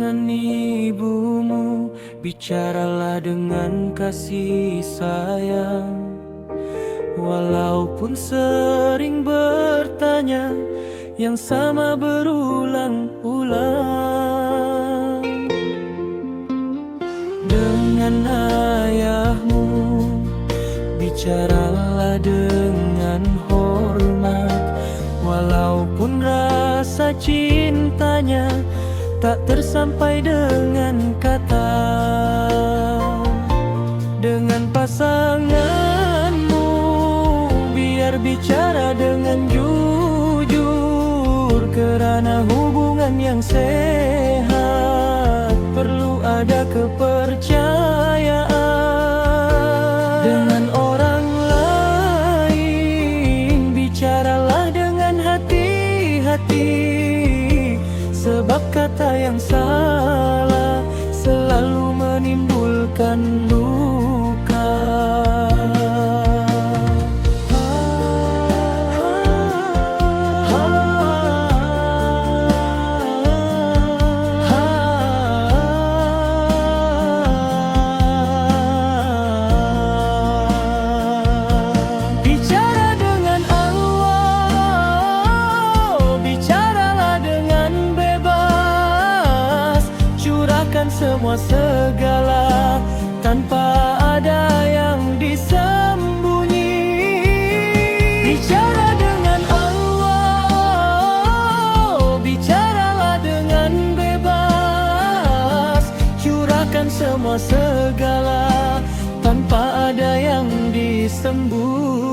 dengan ibumu, bicaralah dengan kasih sayang. Walaupun sering bertanya, yang sama berulang-ulang. Dengan ayahmu, bicaralah dengan hormat. Walaupun rasa cintanya tak tersampai dengan kata. Dengan pasanganmu, biar bicara dengan jujur. Kerana hubungan yang sehat perlu ada kepercayaan. Dengan orang lain, bicaralah dengan hati-hati. Sebab kata yang salah selalu menimbulkan luka. Bicara dengan Allah, bicaralah dengan bebas. Curahkan semua segala tanpa ada yang disembunyi. Bicara dengan Allah, bicaralah dengan bebas. Curahkan semua segala tanpa ada yang disembunyi.